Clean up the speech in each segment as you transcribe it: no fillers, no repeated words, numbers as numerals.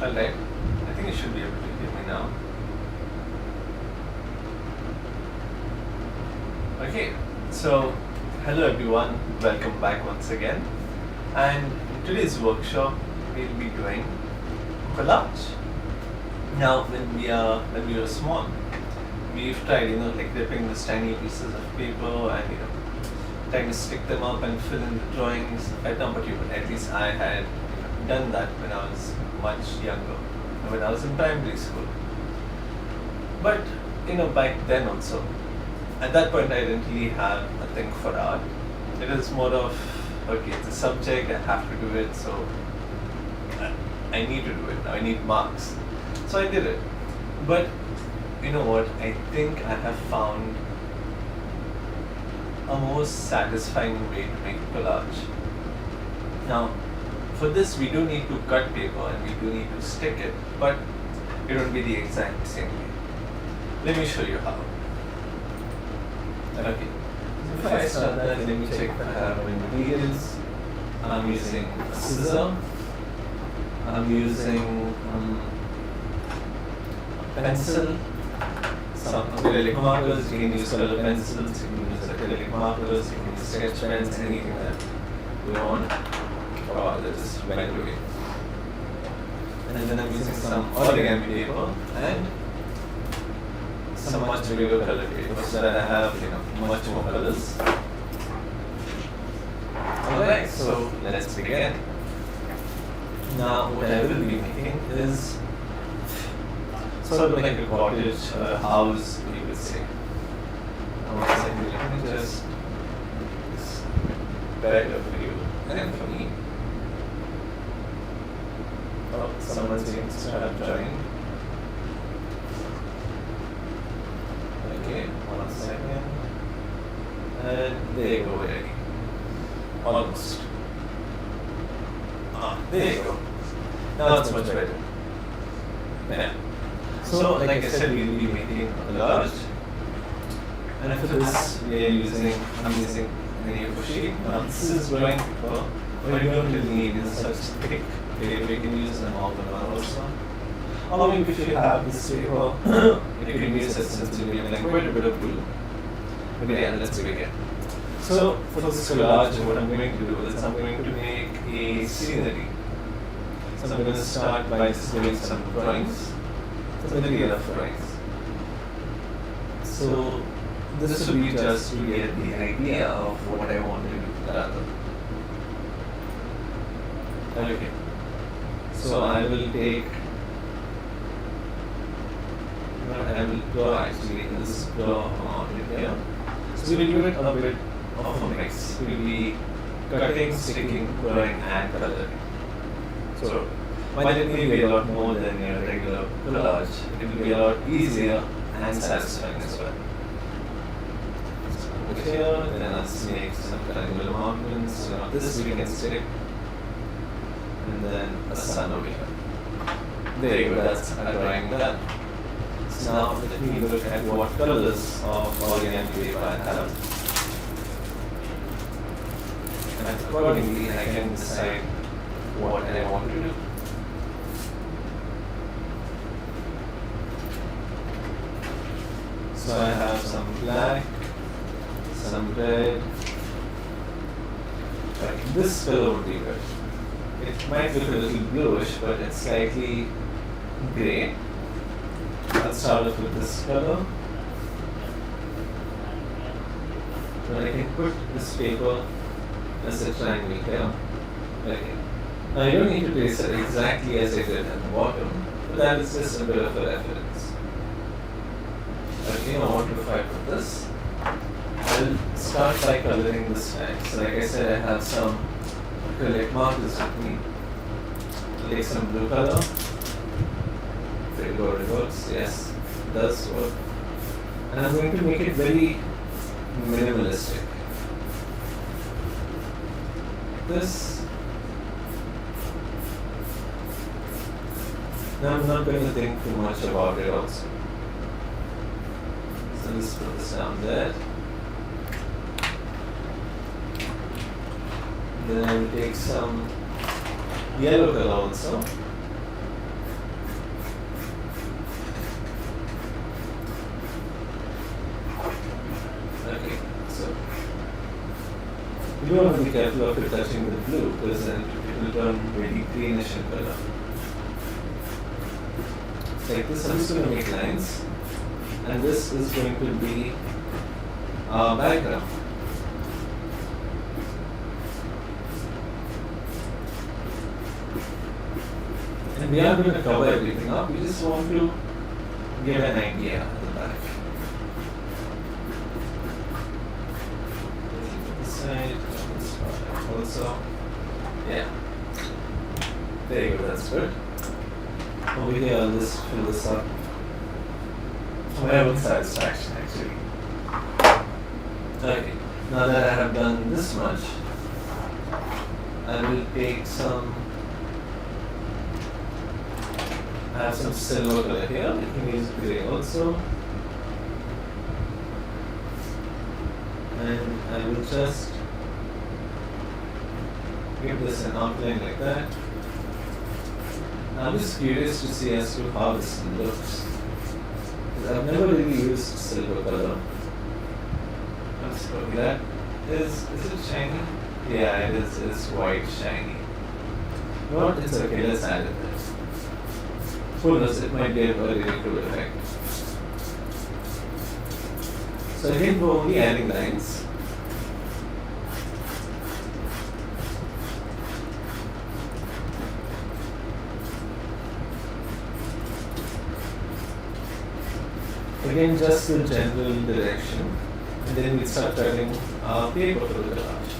Alright, I think you should be able to hear me now. Okay, so hello everyone, welcome back once again. And in today's workshop, we'll be doing collage. Now, when we were small, we've tried, like ripping these tiny pieces of paper and trying to stick them up and fill in the drawings. I don't know about you, but at least I had done that when I was much younger, when I was in primary school. But back then also, at that point I didn't really have a thing for art. It was more of, okay, it's a subject, I have to do it, so I need to do it, I need marks. So I did it. But you know what, I think I have found a more satisfying way to make collage. Now, for this we do need to cut paper and we do need to stick it, but it won't be the exact same way. Let me show you how. Okay, so if I start that, let me check if I have my materials. I'm using a scissor, I'm using a pencil, some acrylic markers. You can use color pencils, you can use acrylic markers, you can use sketch pens, anything that you want. Oh, that just went away. And then I'm using some origami paper and some much bigger color paper so that I have much more colors. Alright, so let's begin. Now what I will be making is sort of like a cottage, a house, you could say. Now one second, let me just it's better for you than for me. Oh, someone's being start drawing. Okay, 1 second. And there you go already. Almost. There you go. Now it's much better. Yeah. So, like I said, we'll be making a collage. And for this, I'm using any of sheet. Now, this is drawing paper, but you don't really need such thick paper. You can use an open one also. Or maybe if you have this paper, you can use it since you'll be applying quite a bit of glue. But yeah, let's begin. So, for this collage, what I'm going to do is I'm going to make a scenery. So I'm going to start by just doing some drawings, some really rough drawings. So this will be just to get the idea of what I want to do rather. Okay. So I will take, I will draw actually this draw amount in here. So we will give it a bit of a mix. We will be cutting, sticking, drawing and coloring. So while it may be a lot more than your regular collage, it will be a lot easier and satisfying as well. So put it here, then let's make some triangular mountains. This we can stick, and then a sun over here. There you go, that's a drawing done. So now let me look at what colors of origami paper I have. And accordingly I can decide what I want to do. So I have some black, some red. Like this color would be good. It might look a little bluish, but it's slightly grey. I'll start off with this color. But I can put this paper as a triangle here. Okay. Now you don't need to place it exactly as I did at the bottom, but that is just a bit of a reference. Okay, now what if I put this? I'll start by coloring this time. So like I said, I have some acrylic markers with me. I'll take some blue color. If it works, yes, it does work. And I'm going to make it very minimalistic. This. Now I'm not going to think too much about it also. So let's put this down there. Then I will take some yellow color also. You do want to be careful of it touching the blue because then it will turn very greenish in color. Like this, I'm just going to make lines, and this is going to be our background. And we are going to cover everything up. We just want to give an idea at the back. This side, this part also. Yeah. There you go, that's good. Over here, I'll just fill this up for my own satisfaction, actually. Okay, now that I have done this much, I will take some. I have some silver color here. You can use gray also. And I will just give this an outline like that. I'm just curious to see as to how this looks. Because I've never really used silver color. Let's go with that. Is it shiny? Yeah, it is. It's white shiny. You know what? It's okay. Let's add it. Who knows? It might give a really cool effect. So again, we're only adding lines. Again, just the general direction, and then we start turning our paper for the collage.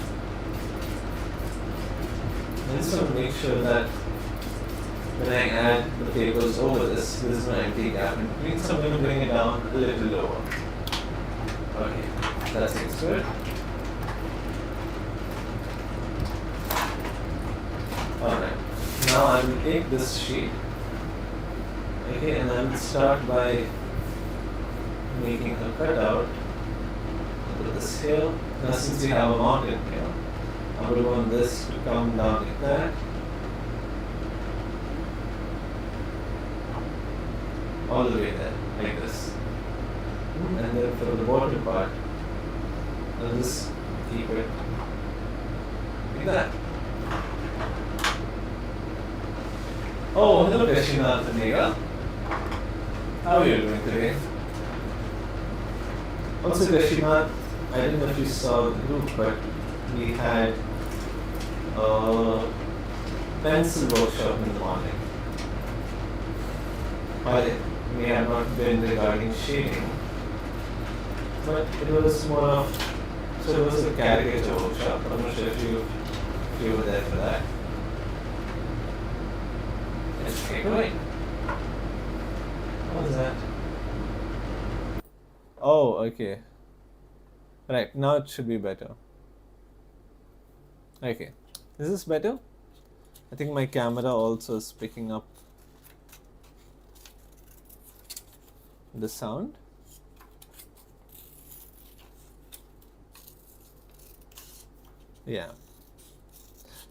I just want to make sure that when I add the papers over this, there's no empty gap in between, so I'm going to bring it down a little lower. Okay, that seems good. Alright, now I will take this sheet, okay, and I will start by making a cutout. I'll put this here. Now since we have a mountain here, I would want this to come down like that. All the way there, like this. And then for the bottom part, I'll just keep it like that. Oh, hello Krishna Tanega. How are you doing today? Also, Krishna, I don't know if you saw the group, but we had a pencil workshop in the morning. While it may have not been regarding shading, but it was more of, so it was a caricature workshop. I'm not sure if you were there for that. Let's get going. What was that? Oh, okay. Right, now it should be better. Okay. Is this better? I think my camera also is picking up the sound. Yeah.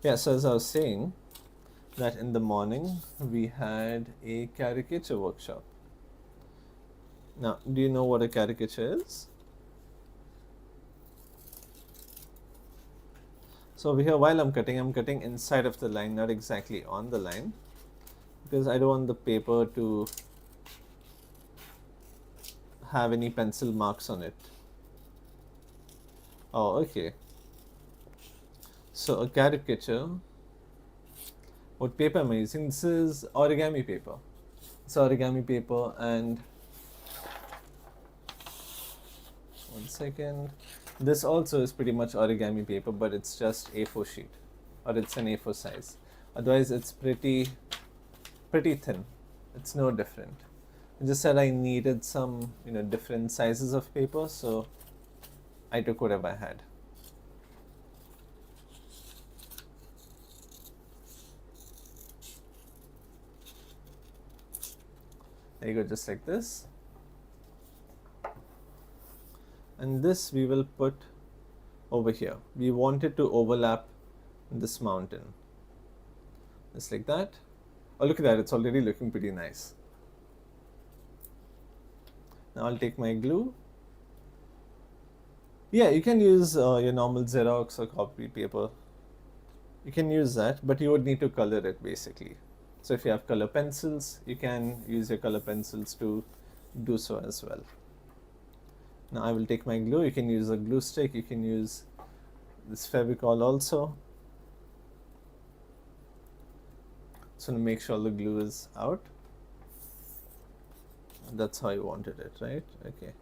Yeah, so as I was saying, that in the morning we had a caricature workshop. Now, do you know what a caricature is? So over here, while I'm cutting inside of the line, not exactly on the line, because I don't want the paper to have any pencil marks on it. Oh, okay. So a caricature, what paper am I using? This is origami paper. It's origami paper, and one second. This also is pretty much origami paper, but it's just A4 sheet, or it's an A4 size. Otherwise, it's pretty thin. It's no different. I just said I needed some, different sizes of paper, so I took whatever I had. There you go, just like this. And this we will put over here. We want it to overlap this mountain. Just like that. Oh, look at that, it's already looking pretty nice. Now I'll take my glue Yeah, you can use your normal Xerox or copy paper. You can use that, but you would need to color it basically. So if you have color pencils, you can use your color pencils to do so as well. Now I will take my glue. You can use a glue stick. You can use this Fevicol also. So to make sure the glue is out. That's how you wanted it, right? Okay.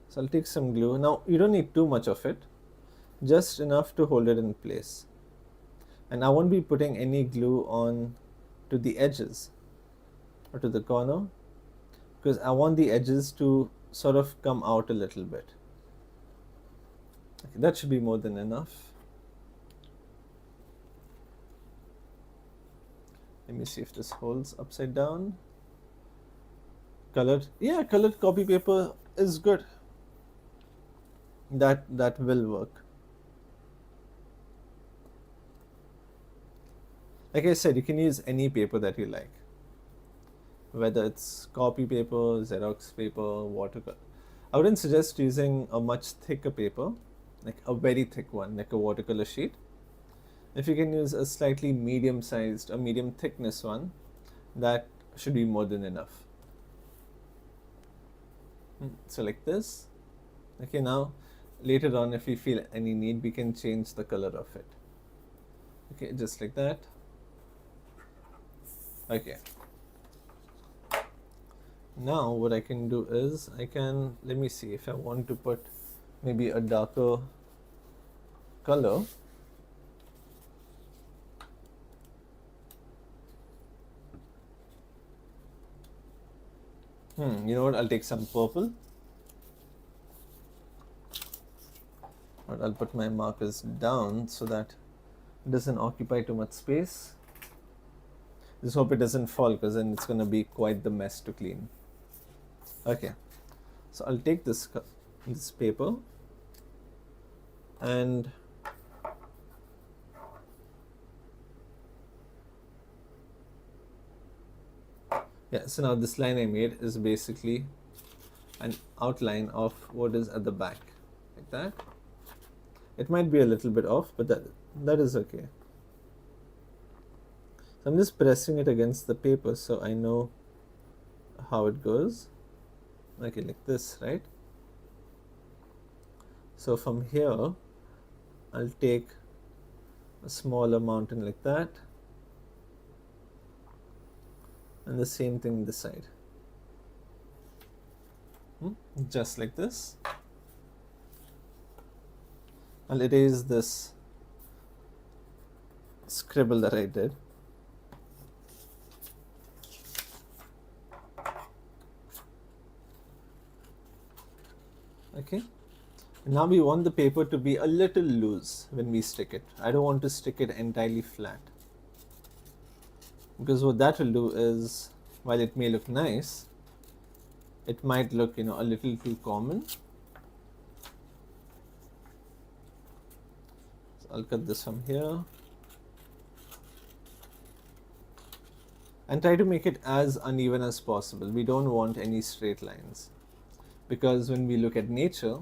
So I'll take some glue. Now you don't need too much of it, just enough to hold it in place. And I won't be putting any glue on to the edges or to the corner, because I want the edges to sort of come out a little bit. Okay, that should be more than enough. Let me see if this holds upside down. Colored, yeah, colored copy paper is good. That will work. Like I said, you can use any paper that you like, whether it's copy paper, Xerox paper, watercolor. I wouldn't suggest using a much thicker paper, like a very thick one, like a watercolor sheet. If you can use a slightly medium sized or medium thickness one, that should be more than enough. So like this. Okay, now later on, if we feel any need, we can change the color of it. Okay, just like that. Okay. Now what I can do is let me see if I want to put maybe a darker color. You know what, I'll take some purple. Or I'll put my markers down so that it doesn't occupy too much space. Just hope it doesn't fall, because then it's going to be quite the mess to clean. Okay, so I'll take this paper and yeah, so now this line I made is basically an outline of what is at the back, like that. It might be a little bit off, but that is okay. So I'm just pressing it against the paper so I know how it goes. Okay, like this, right? So from here, I'll take a smaller mountain like that, and the same thing this side. Just like this. I'll erase this scribble that I did. Okay. Now we want the paper to be a little loose when we stick it. I don't want to stick it entirely flat, because what that will do is, while it may look nice, it might look, a little too common. So I'll cut this from here and try to make it as uneven as possible. We don't want any straight lines, because when we look at nature,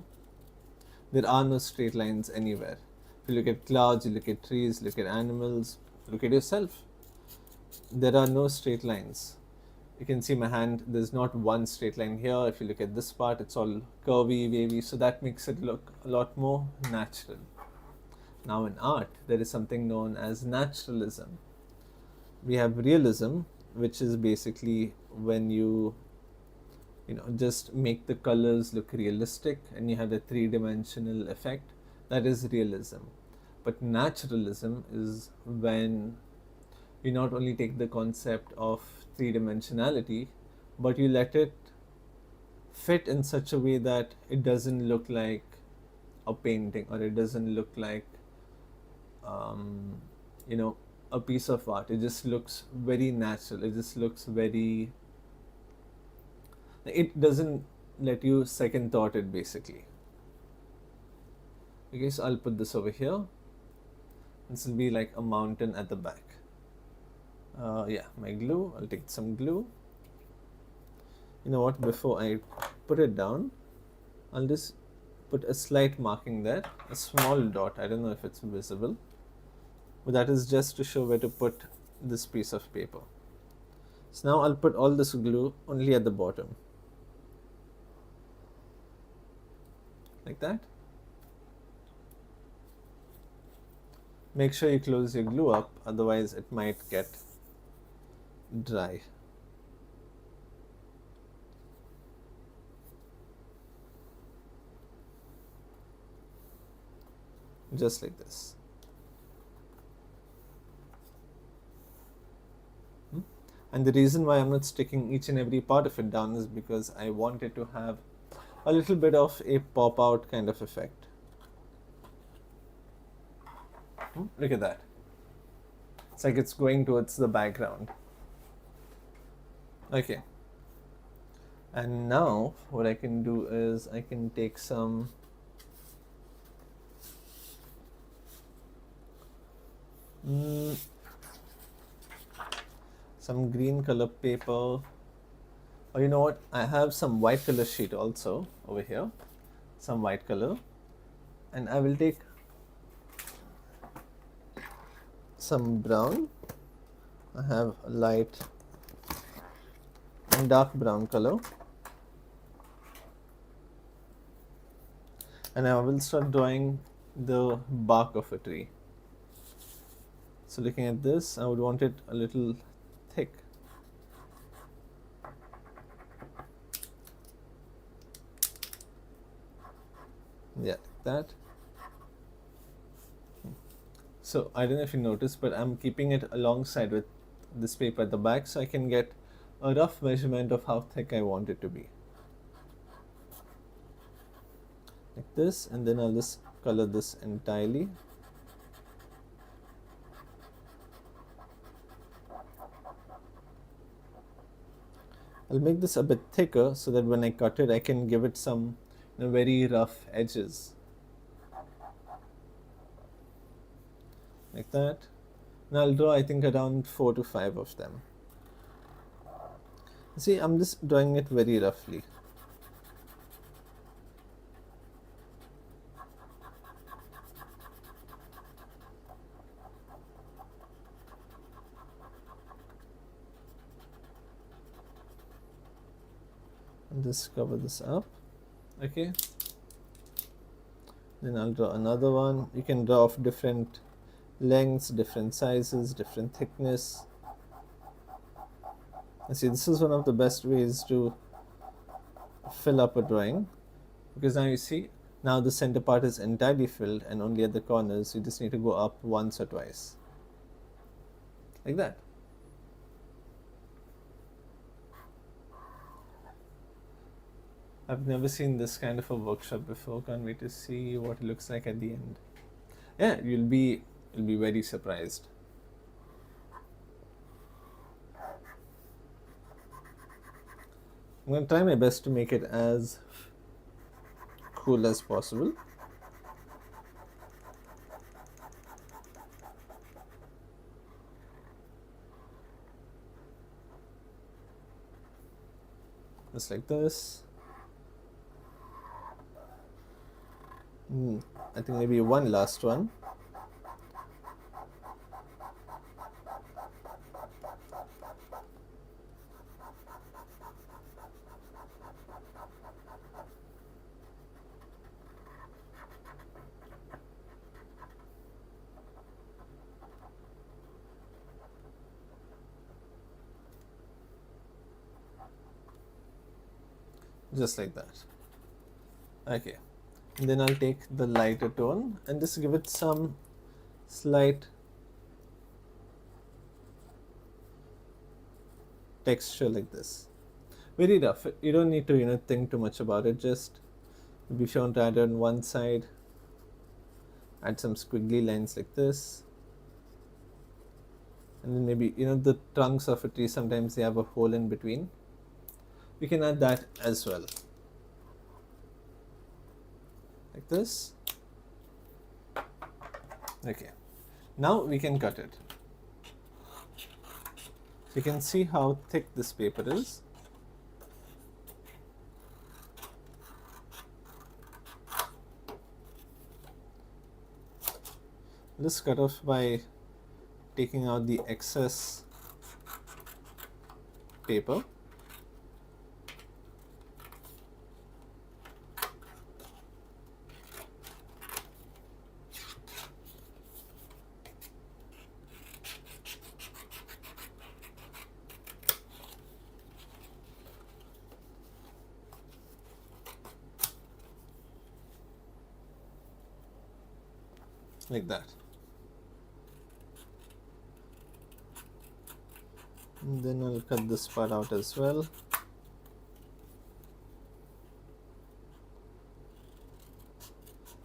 there are no straight lines anywhere. If you look at clouds, you look at trees, look at animals, look at yourself, there are no straight lines. You can see my hand, there's not one straight line here. If you look at this part, it's all curvy, wavy, so that makes it look a lot more natural. Now in art, there is something known as naturalism. We have realism, which is basically when you just make the colors look realistic and you have a three-dimensional effect. That is realism. But naturalism is when you not only take the concept of three-dimensionality, but you let it fit in such a way that it doesn't look like a painting, or it doesn't look like a piece of art. It just looks very natural. It just looks very, it doesn't let you second thought it, basically. Okay, so I'll put this over here. This will be like a mountain at the back. Yeah, my glue, I'll take some glue. You know what, before I put it down, I'll just put a slight marking there, a small dot. I don't know if it's visible, but that is just to show where to put this piece of paper. So now I'll put all this glue only at the bottom, like that. Make sure you close your glue up, otherwise it might get dry. Just like this. And the reason why I'm not sticking each and every part of it down is because I want it to have a little bit of a pop out kind of effect. Look at that. It's like it's going towards the background. Okay. And now what I can do is I can take some green color paper, or you know what, I have some white color sheet also over here, some white color, and I will take some brown. I have a light and dark brown color, and I will start drawing the bark of a tree. So looking at this, I would want it a little thick. Yeah, like that. So I don't know if you noticed, but I'm keeping it alongside with this paper at the back so I can get a rough measurement of how thick I want it to be. Like this, and then I'll just color this entirely. I'll make this a bit thicker so that when I cut it, I can give it some very rough edges. Like that. And I'll draw, I think, around 4 to 5 of them. See, I'm just drawing it very roughly. And just cover this up. Okay. Then I'll draw another one. You can draw of different lengths, different sizes, different thickness. And see, this is one of the best ways to fill up a drawing, because now you see, now the center part is entirely filled, and only at the corners you just need to go up once or twice, like that. I've never seen this kind of a workshop before. Can't wait to see what it looks like at the end. Yeah, you'll be very surprised. I'm going to try my best to make it as cool as possible. Just like this. I think maybe one last one. Just like that. Okay. And then I'll take the lighter tone and just give it some slight texture like this. Very rough. You don't need to think too much about it. Just be sure to add on one side, add some squiggly lines like this, and then maybe the trunks of a tree, sometimes they have a hole in between. We can add that as well, like this. Okay, now we can cut it. You can see how thick this paper is. Let's cut off by taking out the excess paper. Like that. And then I'll cut this part out as well.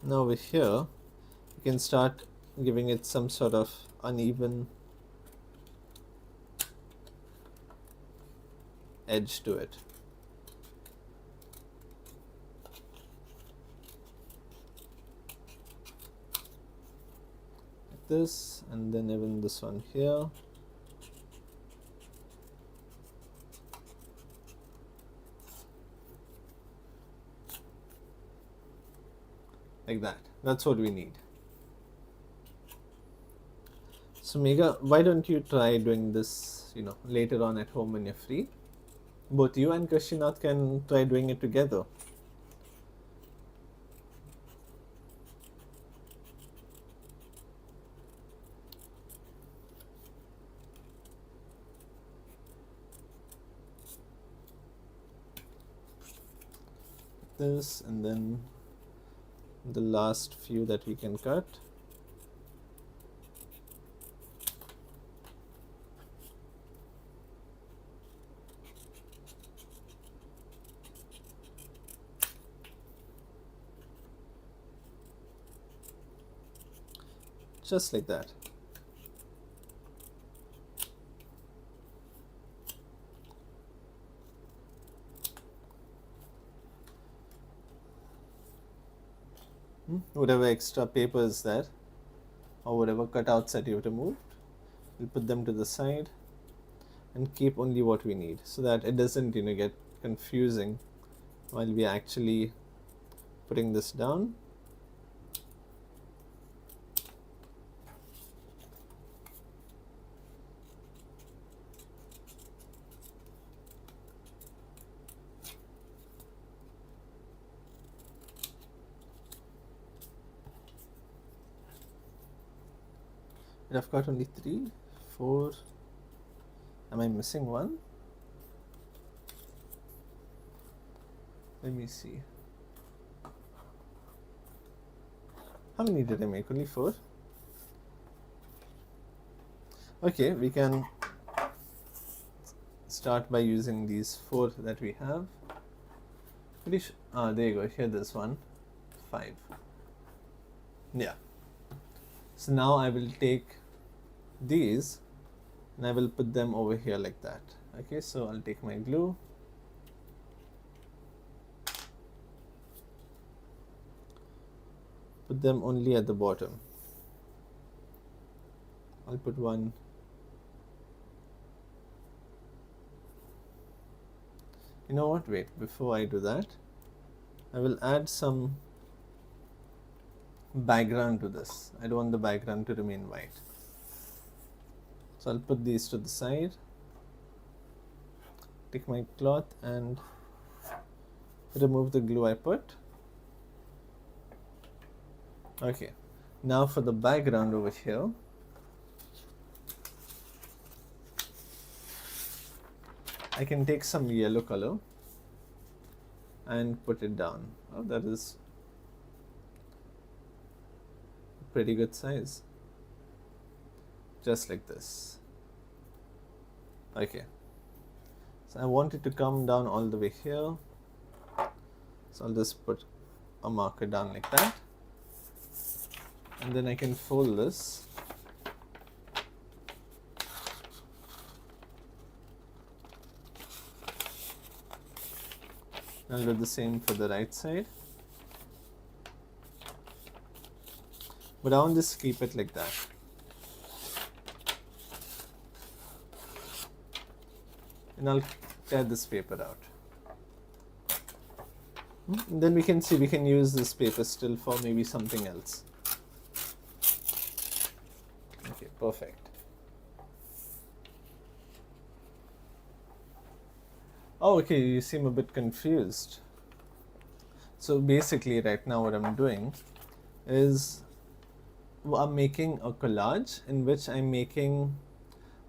Now over here, you can start giving it some sort of uneven edge to it. Like this, and then even this one here. Like that. That's what we need. So Megha, why don't you try doing this, later on at home when you're free? Both you and Kashinath can try doing it together. This, and then the last few that we can cut. Just like that. Whatever extra paper is there, or whatever cutouts that you have to move, we'll put them to the side and keep only what we need, so that it doesn't get confusing while we are actually putting this down. And I've got only 3, 4. Am I missing one? Let me see. How many did I make? Only 4? Okay, we can start by using these 4 that we have. There you go. Here, this one. 5. Yeah. So now I will take these and I will put them over here like that. Okay, so I'll take my glue, put them only at the bottom. I'll put one. You know what? Wait, before I do that, I will add some background to this. I don't want the background to remain white. So I'll put these to the side, take my cloth and remove the glue I put. Okay, now for the background over here, I can take some yellow color and put it down. Oh, that is a pretty good size. Just like this. Okay, so I want it to come down all the way here, so I'll just put a marker down like that, and then I can fold this and I'll do the same for the right side, but I want to just keep it like that. And I'll tear this paper out. And then we can see we can use this paper still for maybe something else. perfect. Oh, okay, you seem a bit confused. So basically right now what I'm doing is I'm making a collage in which I'm making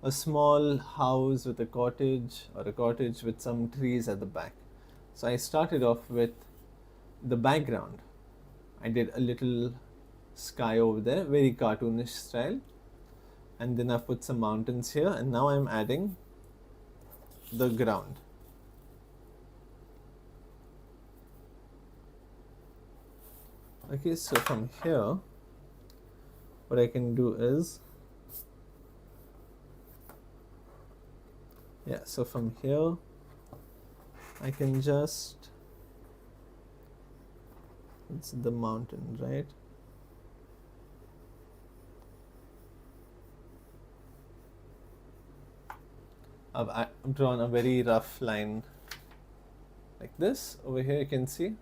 a small house with a cottage, or a cottage with some trees at the back. So I started off with the background. I did a little sky over there, very cartoonish style, and then I've put some mountains here, and now I'm adding the ground. Okay, so from here what I can do is, yeah, so from here I can just, it's the mountain, right? I've drawn a very rough line like this. Over here you can see,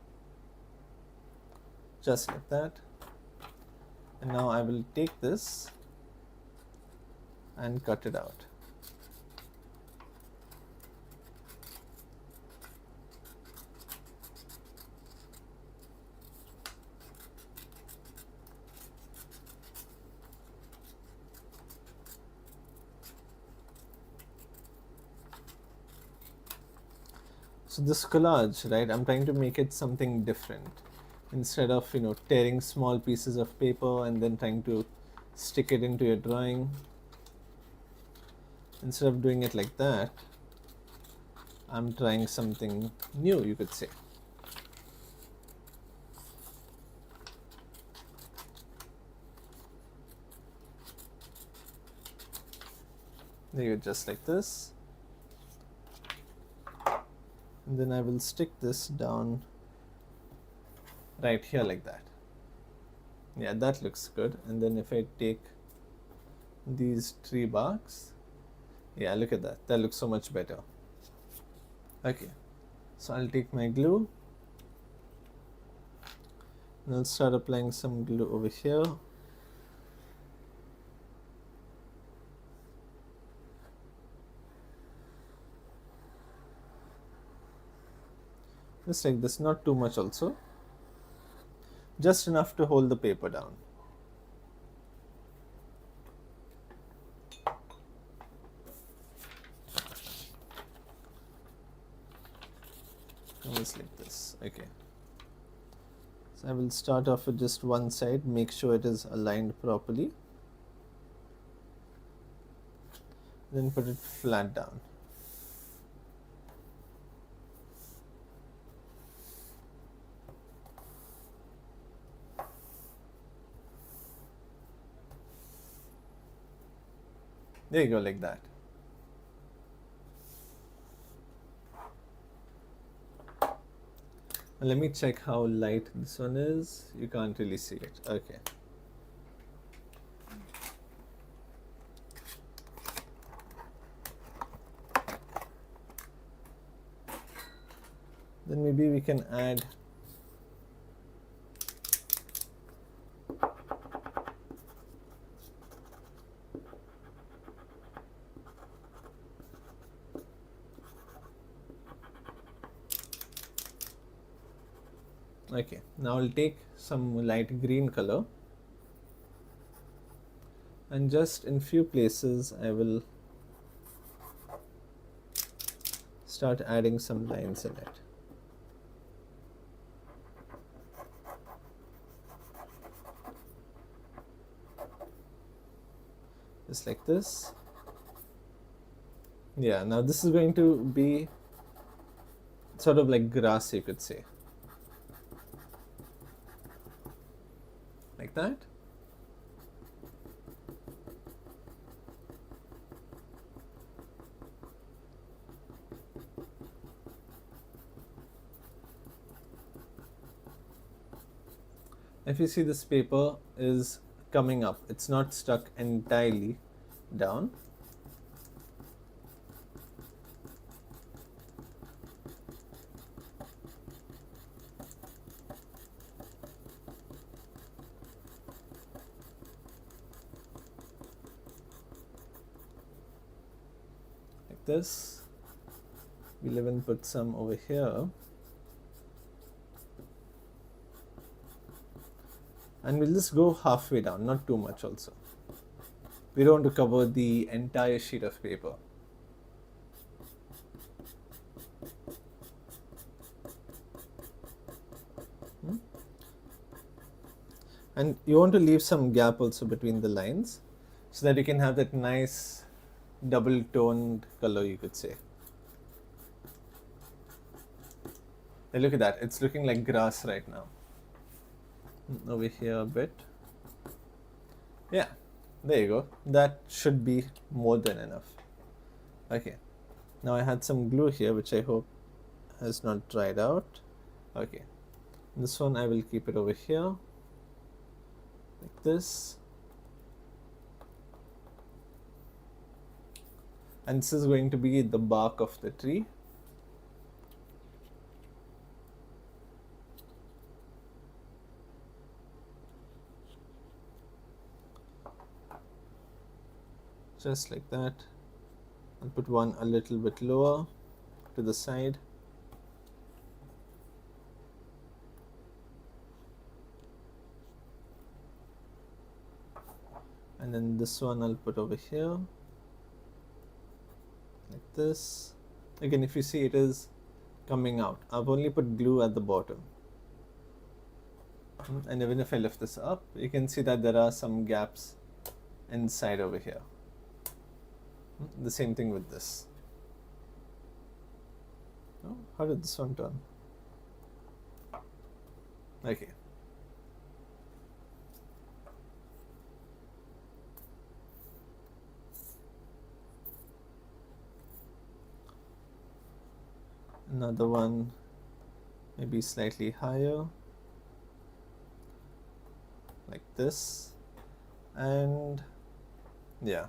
just like that. And now I will take this and cut it out. So this collage, right, I'm trying to make it something different. Instead of, tearing small pieces of paper and then trying to stick it into your drawing, instead of doing it like that, I'm trying something new, you could say. There you go, just like this. And then I will stick this down right here like that. Yeah, that looks good. And then if I take these tree barks, yeah, look at that. That looks so much better. Okay, so I'll take my glue and I'll start applying some glue over here. Just like this, not too much also. Just enough to hold the paper down. Just like this. Okay. So I will start off with just one side, make sure it is aligned properly. Then put it flat down. There you go, like that. Let me check how light this one is. You can't really see it. Okay. Then maybe we can add okay, now I'll take some light green color and just in few places I will start adding some lines in it. Just like this. Yeah, now this is going to be sort of like grass, you could say. Like that. If you see, this paper is coming up, it's not stuck entirely down. this. We'll even put some over here. And we'll just go halfway down, not too much also. We don't want to cover the entire sheet of paper. And you want to leave some gap also between the lines so that you can have that nice double toned color, you could say. And look at that, it's looking like grass right now. Over here a bit. Yeah, there you go. That should be more than enough. Okay, now I had some glue here which I hope has not dried out. Okay, this one I will keep it over here like this. And this is going to be the bark of the tree. Just like that. I'll put one a little bit lower to the side. And then this one I'll put over here like this. Again, if you see, it is coming out. I've only put glue at the bottom. And even if I lift this up, you can see that there are some gaps inside over here. The same thing with this. Oh, how did this one turn? Okay. Another one, maybe slightly higher, like this. And yeah,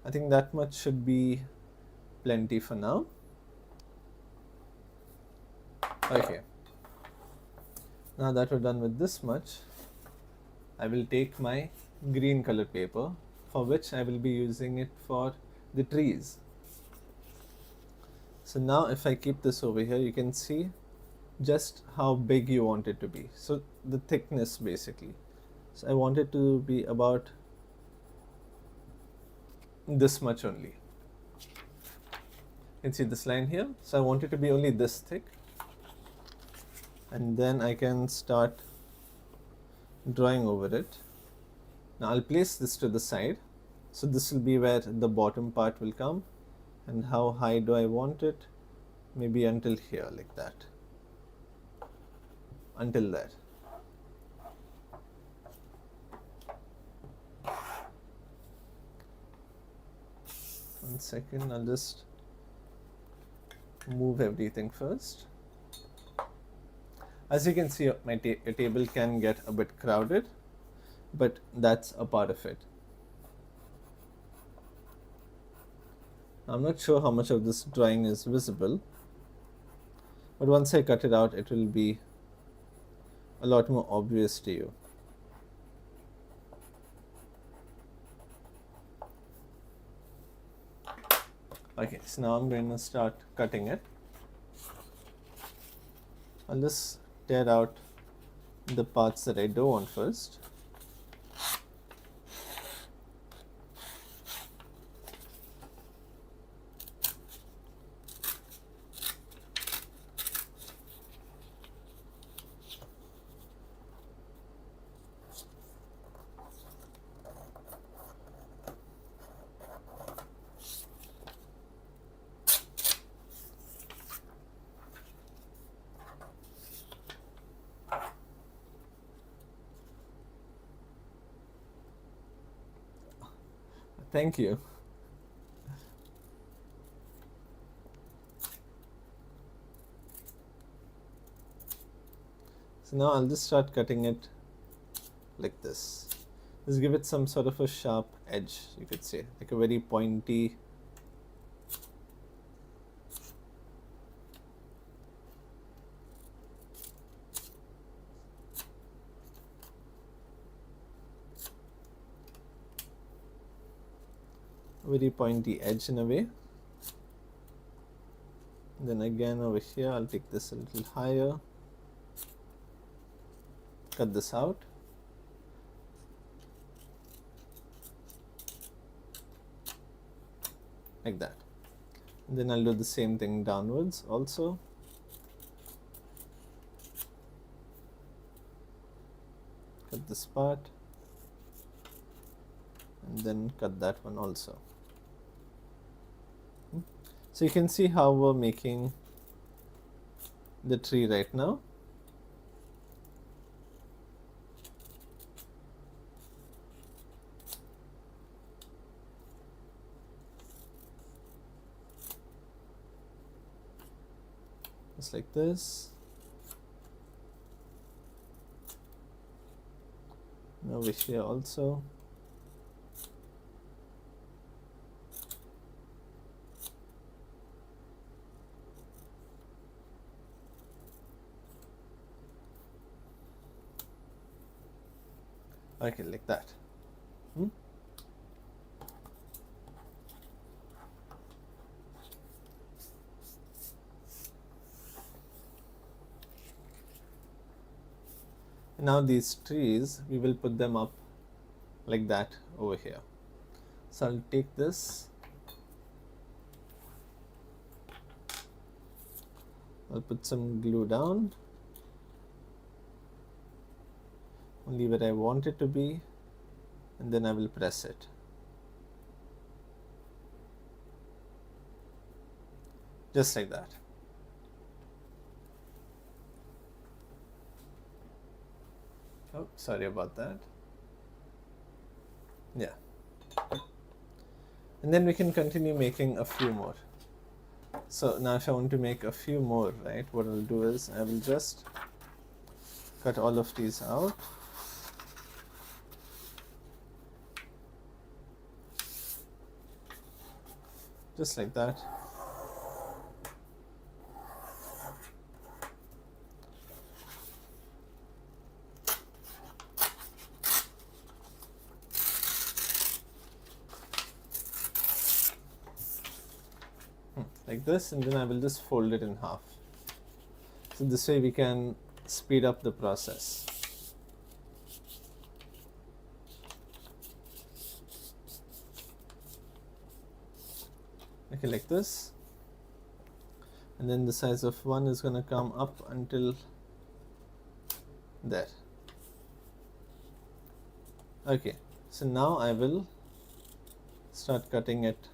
I think that much should be plenty for now. Okay, now that we're done with this much, I will take my green color paper, for which I will be using it for the trees. So now if I keep this over here, you can see just how big you want it to be. So the thickness basically. So I want it to be about this much only. You can see this line here. So I want it to be only this thick. And then I can start drawing over it. Now I'll place this to the side. So this will be where the bottom part will come. And how high do I want it? Maybe until here, like that. Until there. One second, I'll just move everything first. As you can see, my table can get a bit crowded, but that's a part of it. I'm not sure how much of this drawing is visible, but once I cut it out, it will be a lot more obvious to you. Okay, so now I'm going to start cutting it. I'll just tear out the parts that I don't want first. Thank you. So now I'll just start cutting it like this. Just give it some sort of a sharp edge, you could say, like a very pointy. Very pointy edge in a way. Then again over here I'll take this a little higher, cut this out. Like that. And then I'll do the same thing downwards also. Cut this part and then cut that one also. So you can see how we're making the tree right now. Just like this. Now over here also. Okay, like that. Now these trees, we will put them up like that over here. So I'll take this, I'll put some glue down, only where I want it to be, and then I will press it. Just like that. Oh, sorry about that. Yeah. And then we can continue making a few more. So now if I want to make a few more, right, what I'll do is I will just cut all of these out. Just like that. Like this, and then I will just fold it in half. So this way we can speed up the process. Okay, like this. And then the size of one is going to come up until there. Okay, so now I will start cutting it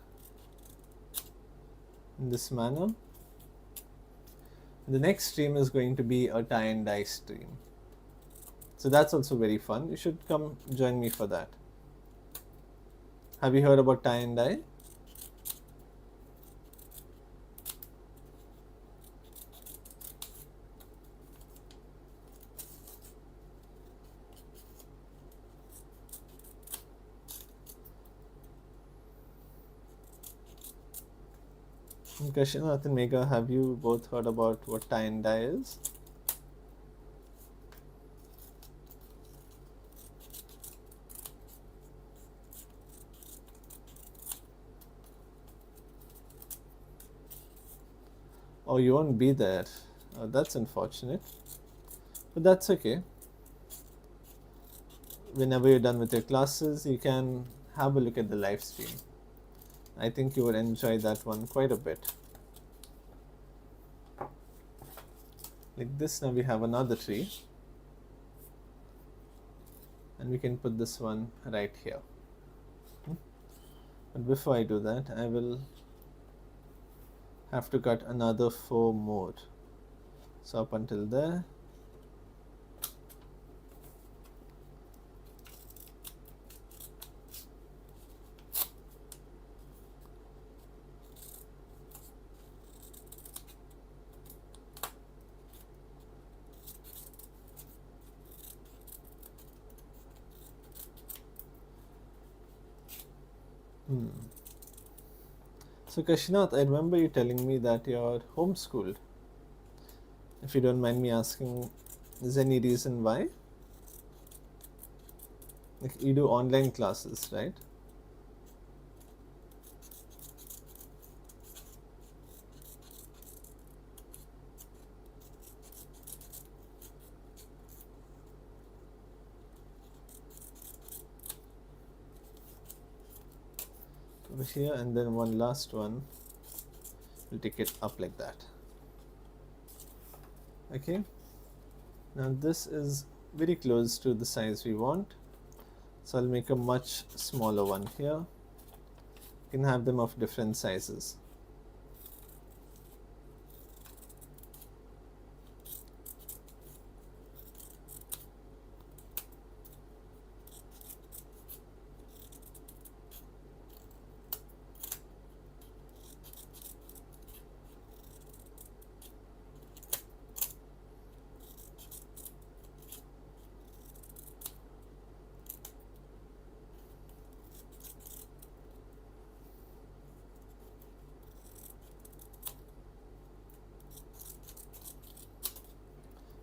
in this manner. The next stream is going to be a tie and dye stream. So that's also very fun. You should come join me for that. Have you heard about tie and dye? Kashinath and Megha, have you both heard about what tie and dye is? Oh, you won't be there. Oh, that's unfortunate. But that's okay. Whenever you're done with your classes, you can have a look at the live stream. I think you would enjoy that one quite a bit. Like this, now we have another tree. And we can put this one right here. But before I do that, I will have to cut another 4 more. So up until there. So Kashinath, I remember you telling me that you're homeschooled. If you don't mind me asking, is there any reason why? Like you do online classes, right? over here, and then one last one, we'll take it up like that. Okay, now this is very close to the size we want, so I'll make a much smaller one here. You can have them of different sizes.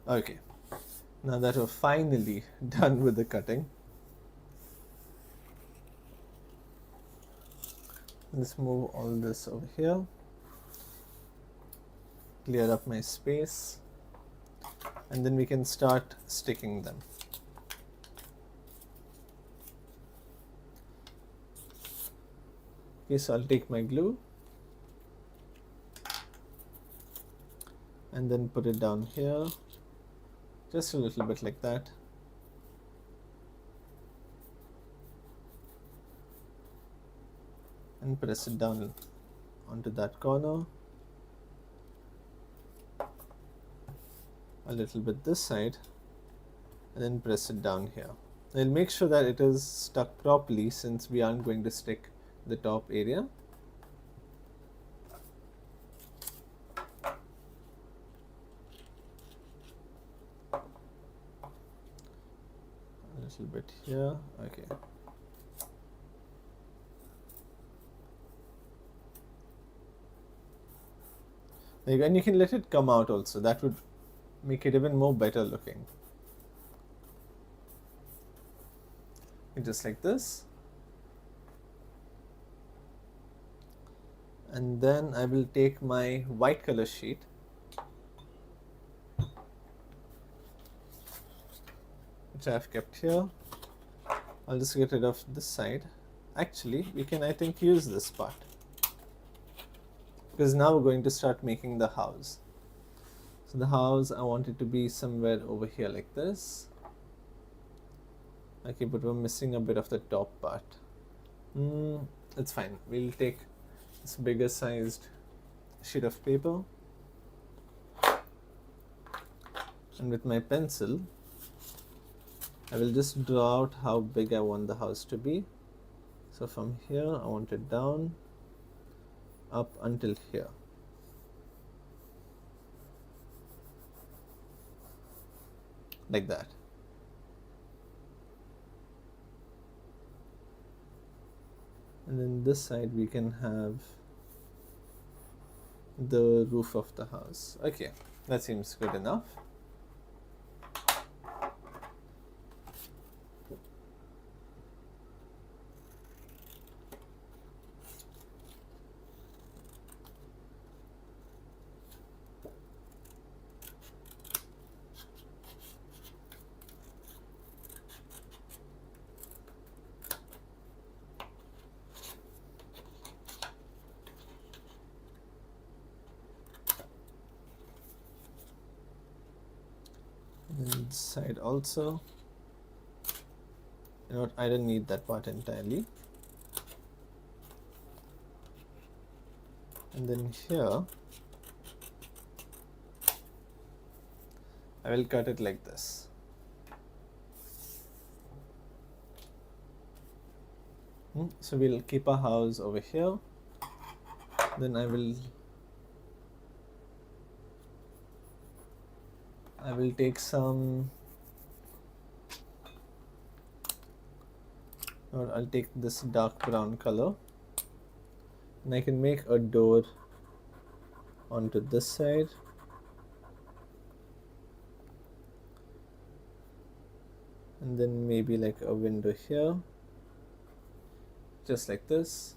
Okay, now that we're finally done with the cutting, let's move all this over here, clear up my space, and then we can start sticking them. Okay, so I'll take my glue and then put it down here, just a little bit like that. And press it down onto that corner. A little bit this side, and then press it down here. I'll make sure that it is stuck properly since we aren't going to stick the top area. A little bit here, okay. And you can let it come out also, that would make it even more better looking. Just like this. And then I will take my white color sheet which I have kept here. I'll just get rid of this side. Actually, we can, I think, use this part, because now we're going to start making the house. So the house, I want it to be somewhere over here like this. Okay, but we're missing a bit of the top part. It's fine. We'll take this bigger sized sheet of paper, and with my pencil I will just draw out how big I want the house to be. So from here I want it down, up until here. Like that. And then this side we can have the roof of the house. Okay, that seems good enough. And this side also. You know what, I don't need that part entirely. And then here I will cut it like this. So we'll keep our house over here. Then I will take some, or I'll take this dark brown color, and I can make a door onto this side. And then maybe like a window here, just like this.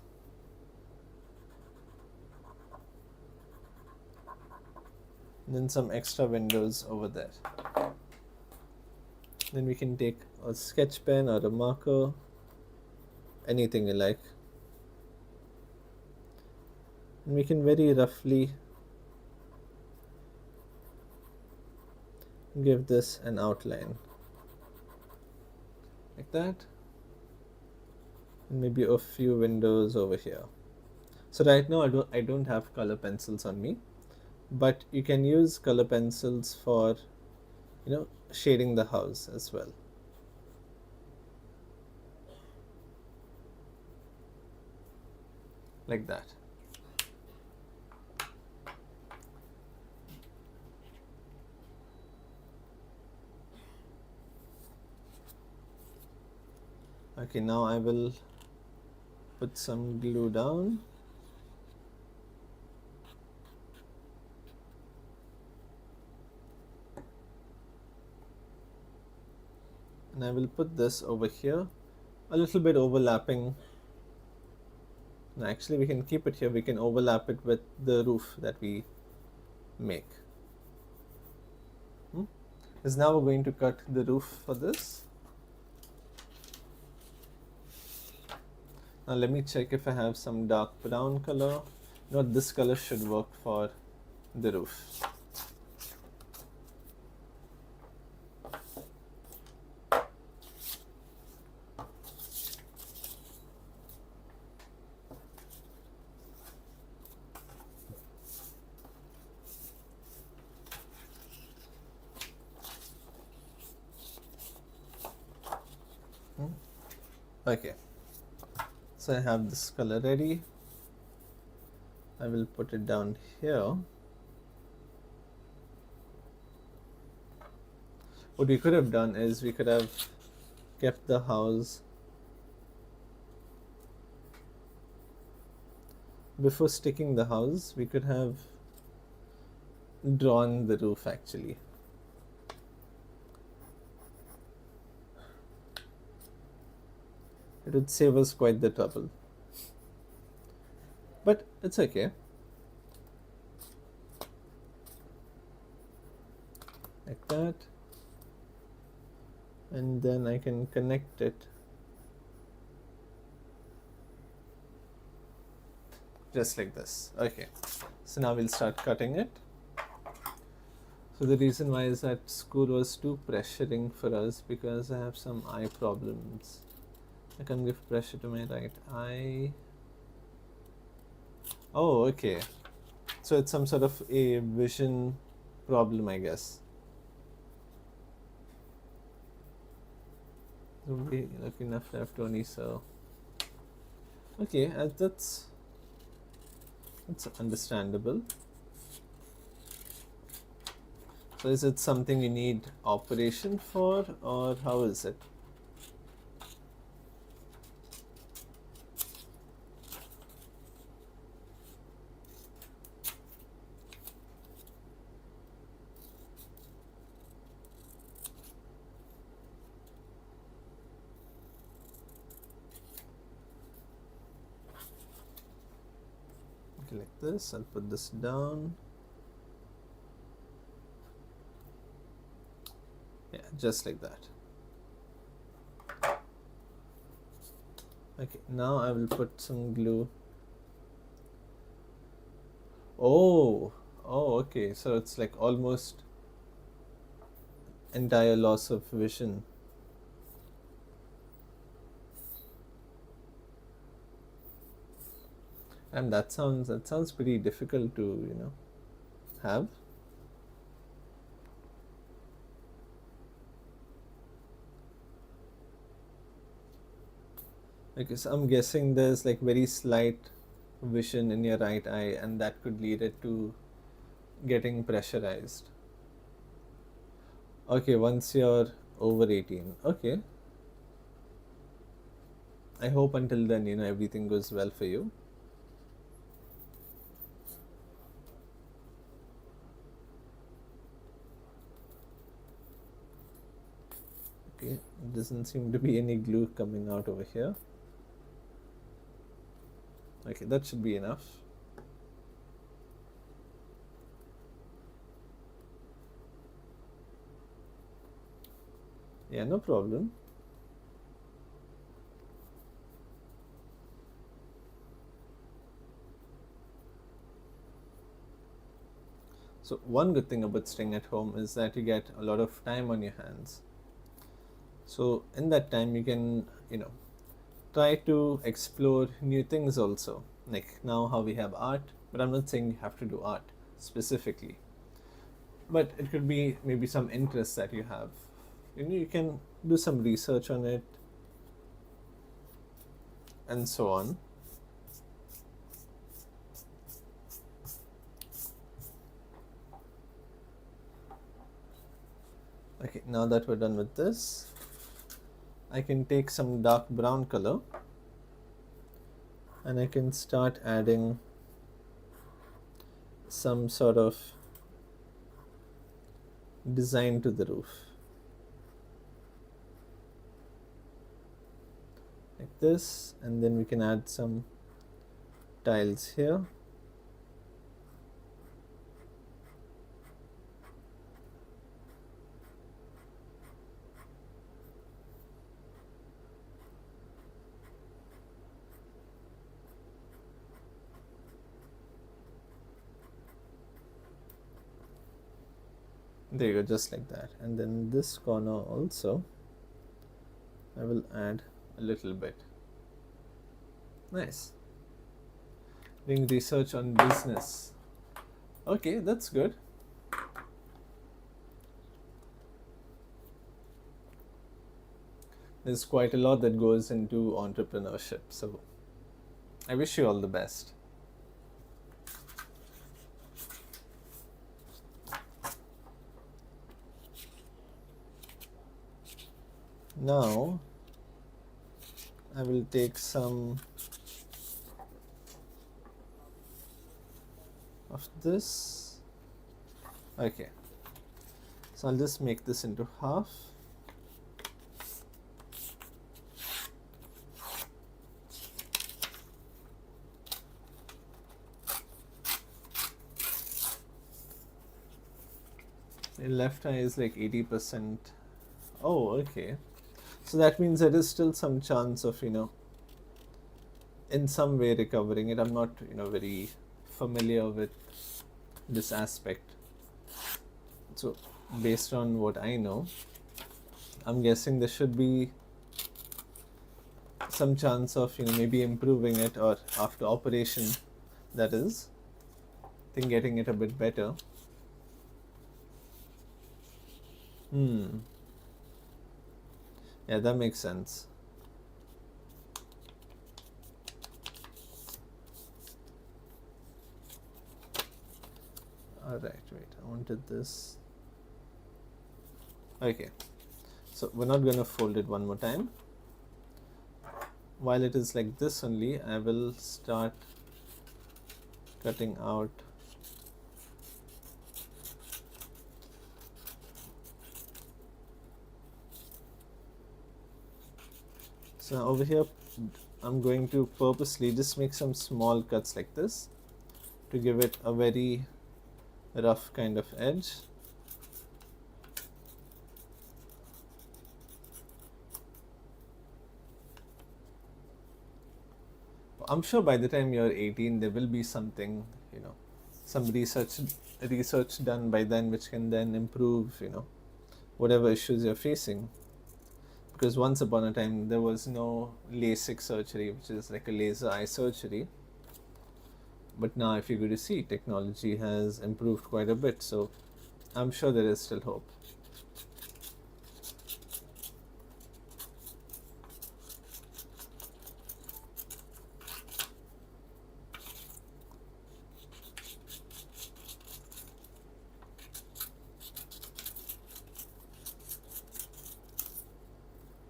And then some extra windows over there. Then we can take a sketch pen or a marker, anything you like. And we can very roughly give this an outline like that, and maybe a few windows over here. So right now I don't have color pencils on me, but you can use color pencils for shading the house as well, like that. Okay, now I will put some glue down. And I will put this over here, a little bit overlapping. And actually, we can keep it here. We can overlap it with the roof that we make. Because now we're going to cut the roof for this. Now let me check if I have some dark brown color. No, this color should work for the roof. Okay, so I have this color ready. I will put it down here. What we could have done is we could have kept the house before sticking the house. We could have drawn the roof actually. It would save us quite the trouble, but it's okay. Like that, and then I can connect it just like this. Okay, so now we'll start cutting it. So the reason why is that school was too pressuring for us because I have some eye problems. I can give pressure to my right eye. Oh, okay. So it's some sort of a vision problem, I guess. Don't be lucky enough to have Tony, so okay, that's understandable. So is it something you need operation for, or how is it? Okay, like this. I'll put this down. Yeah, just like that. Okay, now I will put some glue. Oh, okay. So it's like almost entire loss of vision. And that sounds pretty difficult to, have. Okay, so I'm guessing there's like very slight vision in your right eye, and that could lead it to getting pressurized. Okay, once you're over 18. Okay. I hope until then, everything goes well for you. Okay, doesn't seem to be any glue coming out over here. Okay, that should be enough. Yeah, no problem. So one good thing about staying at home is that you get a lot of time on your hands. So in that time you can, try to explore new things also. Like now how we have art, but I'm not saying you have to do art specifically. But it could be maybe some interests that you have. You can do some research on it and so on. Okay, now that we're done with this, I can take some dark brown color and I can start adding some sort of design to the roof. Like this, and then we can add some tiles here. There you go, just like that. And then this corner also I will add a little bit. Nice. Doing research on business. Okay, that's good. There's quite a lot that goes into entrepreneurship, so I wish you all the best. Now I will take some of this. Okay, so I'll just make this into half. The left eye is like 80%. Oh, okay. So that means there is still some chance of, in some way recovering it. I'm not, very familiar with this aspect. So based on what I know, I'm guessing there should be some chance of, maybe improving it, or after operation, that is, I think getting it a bit better. Yeah, that makes sense. Alright, wait, I wanted this. Okay, so we're not gonna fold it one more time. While it is like this only, I will start cutting out so now over here I'm going to purposely just make some small cuts like this to give it a very rough kind of edge. I'm sure by the time you're 18 there will be something, some research done by then which can then improve, whatever issues you're facing. Because once upon a time there was no LASIK surgery, which is like a laser eye surgery. But now if you go to see, technology has improved quite a bit, so I'm sure there is still hope.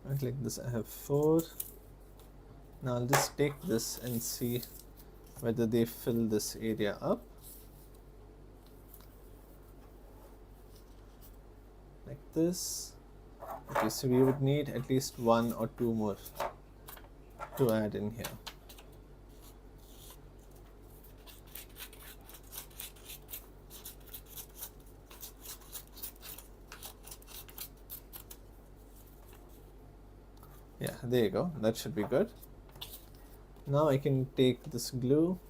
Right, like this I have 4. Now I'll just take this and see whether they fill this area up. Like this. Okay, so we would need at least 1 or 2 more to add in here. Yeah, there you go. That should be good. Now I can take this glue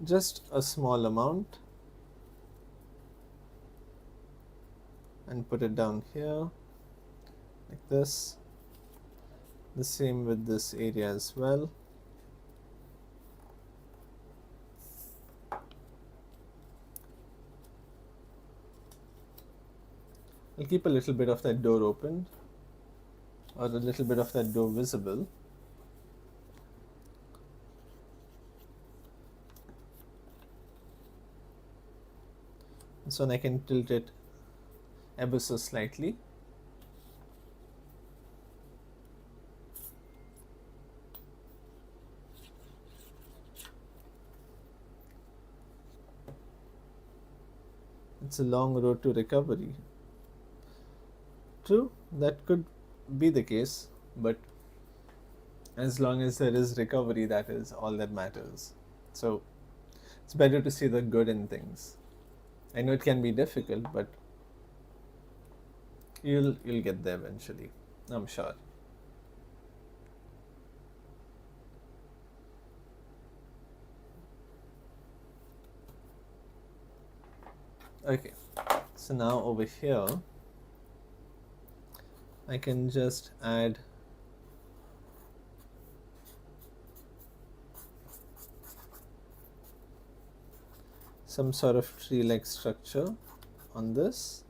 just a small amount, and put it down here like this. The same with this area as well. I'll keep a little bit of that door open, or a little bit of that door visible. This one I can tilt it ever so slightly. It's a long road to recovery. True, that could be the case, but as long as there is recovery, that is all that matters. So it's better to see the good in things. I know it can be difficult, but you'll get there eventually, I'm sure. Okay, so now over here I can just add some sort of tree-like structure on this.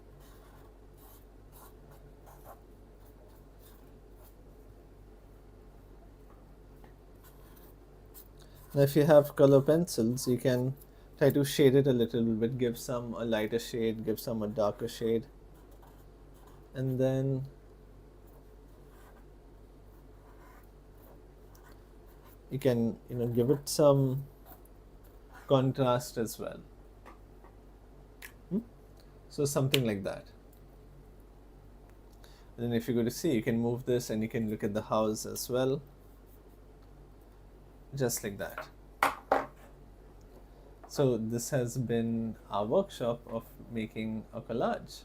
Now if you have color pencils, you can try to shade it a little bit, give some a lighter shade, give some a darker shade, and then you can give it some contrast as well. So something like that. And then if you go to see, you can move this and you can look at the house as well, just like that. So this has been our workshop of making a collage.